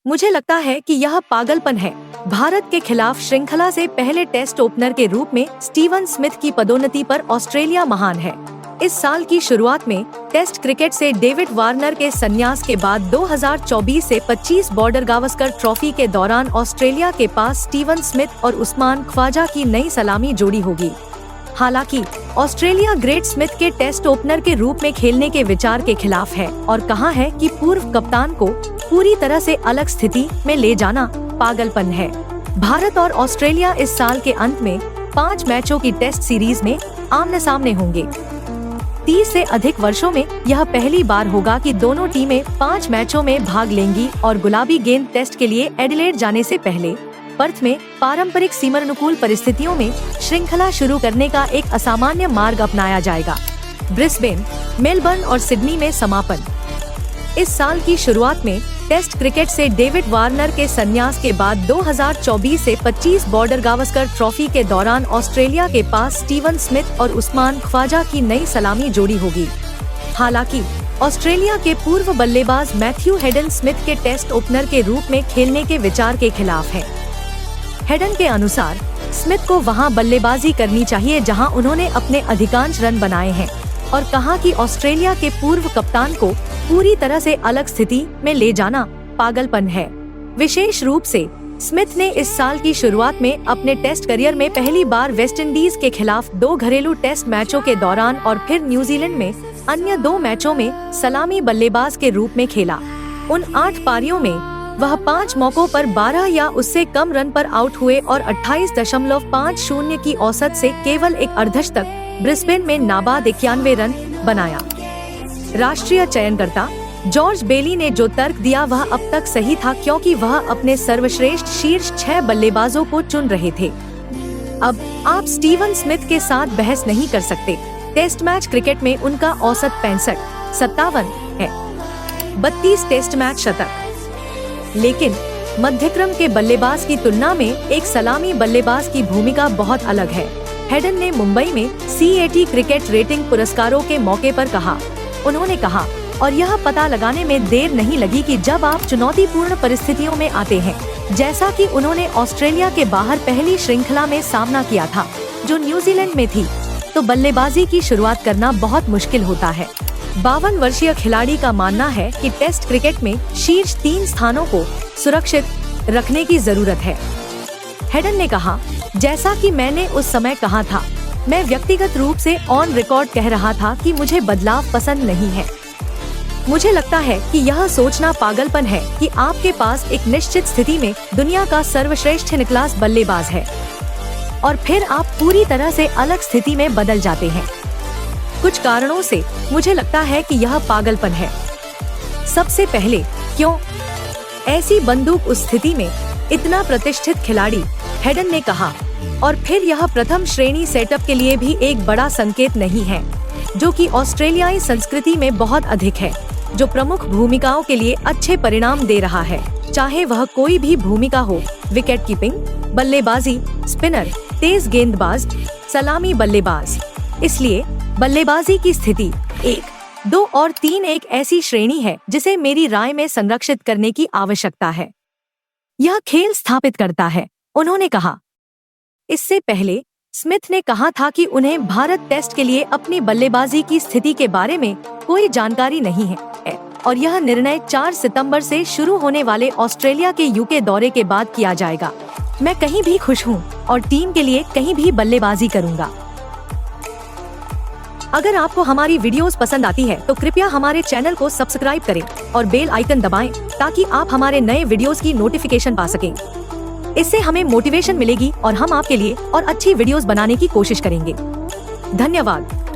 मुझे लगता है कि यह पागलपन है। भारत के खिलाफ श्रृंखला से पहले टेस्ट ओपनर के रूप में स्टीवन स्मिथ की पदोन्नति पर ऑस्ट्रेलिया महान है। इस साल की शुरुआत में टेस्ट क्रिकेट से डेविड वार्नर के संन्यास के बाद 2024 से 25 बॉर्डर गावस्कर ट्रॉफी के दौरान ऑस्ट्रेलिया के पास स्टीवन स्मिथ और उस्मान ख्वाजा की नई सलामी जोड़ी होगी। हालांकि ऑस्ट्रेलिया ग्रेट स्मिथ के टेस्ट ओपनर के रूप में खेलने के विचार के खिलाफ है और कहा है कि पूर्व कप्तान को पूरी तरह से अलग स्थिति में ले जाना पागलपन है। भारत और ऑस्ट्रेलिया इस साल के अंत में 5 मैचों की टेस्ट सीरीज में आमने सामने होंगे। 30 से अधिक वर्षों में यह पहली बार होगा कि दोनों टीमें 5 मैचों में भाग लेंगी और गुलाबी गेंद टेस्ट के लिए एडिलेड जाने से पहले पर्थ में पारंपरिक सीमानुकूल परिस्थितियों में श्रृंखला शुरू करने का एक असामान्य मार्ग अपनाया जाएगा। ब्रिस्बेन, मेलबर्न और सिडनी में समापन। इस साल की शुरुआत में टेस्ट क्रिकेट से डेविड वार्नर के संन्यास के बाद 2024 से 25 बॉर्डर गावस्कर ट्रॉफी के दौरान ऑस्ट्रेलिया के पास स्टीवन स्मिथ और उस्मान ख्वाजा की नई सलामी जोड़ी होगी। हालांकि ऑस्ट्रेलिया के पूर्व बल्लेबाज मैथ्यू हेडन स्मिथ के टेस्ट ओपनर के रूप में खेलने के विचार के खिलाफ है। हेडन के अनुसार स्मिथ को वहां बल्लेबाजी करनी चाहिए जहां उन्होंने अपने अधिकांश रन बनाए हैं और कहा कि ऑस्ट्रेलिया के पूर्व कप्तान को पूरी तरह से अलग स्थिति में ले जाना पागलपन है। विशेष रूप से स्मिथ ने इस साल की शुरुआत में अपने टेस्ट करियर में पहली बार वेस्टइंडीज के खिलाफ 2 घरेलू टेस्ट मैचों के दौरान और फिर न्यूजीलैंड में अन्य 2 मैचों में सलामी बल्लेबाज के रूप में खेला। उन 8 पारियों में वह 5 मौकों पर 12 या उससे कम रन पर आउट हुए और 28.50 की औसत से केवल एक अर्धशतक ब्रिस्बेन में नाबाद 91 रन बनाया। राष्ट्रीय चयनकर्ता जॉर्ज बेली ने जो तर्क दिया वह अब तक सही था क्योंकि वह अपने सर्वश्रेष्ठ शीर्ष 6 बल्लेबाजों को चुन रहे थे। अब आप स्टीवन स्मिथ के साथ बहस नहीं कर सकते। टेस्ट मैच क्रिकेट में उनका औसत 65-57 है, 32 टेस्ट मैच शतक। लेकिन मध्यक्रम के बल्लेबाज की तुलना में एक सलामी बल्लेबाज की भूमिका बहुत अलग है। हेडन ने मुंबई में CAT क्रिकेट रेटिंग पुरस्कारों के मौके पर कहा। उन्होंने कहा, और यह पता लगाने में देर नहीं लगी कि जब आप चुनौतीपूर्ण परिस्थितियों में आते हैं, जैसा कि उन्होंने ऑस्ट्रेलिया के बाहर पहली श्रृंखला में सामना किया था जो न्यूजीलैंड में थी, तो बल्लेबाजी की शुरुआत करना बहुत मुश्किल होता है। 52 वर्षीय खिलाड़ी का मानना है कि टेस्ट क्रिकेट में शीर्ष 3 स्थानों को सुरक्षित रखने की जरूरत है। हेडन ने कहा, जैसा कि मैंने उस समय कहा था, मैं व्यक्तिगत रूप से ऑन रिकॉर्ड कह रहा था कि मुझे बदलाव पसंद नहीं है। मुझे लगता है कि यह सोचना पागलपन है कि आपके पास एक निश्चित स्थिति में दुनिया का सर्वश्रेष्ठ निकलास बल्लेबाज है और फिर आप पूरी तरह से अलग स्थिति में बदल जाते हैं। कुछ कारणों से मुझे लगता है कि यह पागलपन है। सबसे पहले, क्यों ऐसी बंदूक उस स्थिति में इतना प्रतिष्ठित खिलाड़ी, हेडन ने कहा, और फिर यह प्रथम श्रेणी सेटअप के लिए भी एक बड़ा संकेत नहीं है, जो कि ऑस्ट्रेलियाई संस्कृति में बहुत अधिक है, जो प्रमुख भूमिकाओं के लिए अच्छे परिणाम दे रहा है, चाहे वह कोई भी भूमिका हो, विकेट कीपिंग, बल्लेबाजी, स्पिनर, तेज गेंदबाज, सलामी बल्लेबाज। इसलिए बल्लेबाजी की स्थिति 1, 2 और 3 एक ऐसी श्रेणी है जिसे मेरी राय में संरक्षित करने की आवश्यकता है। यह खेल स्थापित करता है, उन्होंने कहा। इससे पहले स्मिथ ने कहा था कि उन्हें भारत टेस्ट के लिए अपनी बल्लेबाजी की स्थिति के बारे में कोई जानकारी नहीं है और यह निर्णय 4 सितंबर से शुरू होने वाले ऑस्ट्रेलिया के यूके दौरे के बाद किया जाएगा। मैं कहीं भी खुश हूँ और टीम के लिए कहीं भी बल्लेबाजी करूँगा। अगर आपको हमारी वीडियोस पसंद आती है तो कृपया हमारे चैनल को सब्सक्राइब करें और बेल आइकन दबाएं ताकि आप हमारे नए वीडियोस की नोटिफिकेशन पा सकें। इससे हमें मोटिवेशन मिलेगी और हम आपके लिए और अच्छी वीडियोस बनाने की कोशिश करेंगे। धन्यवाद।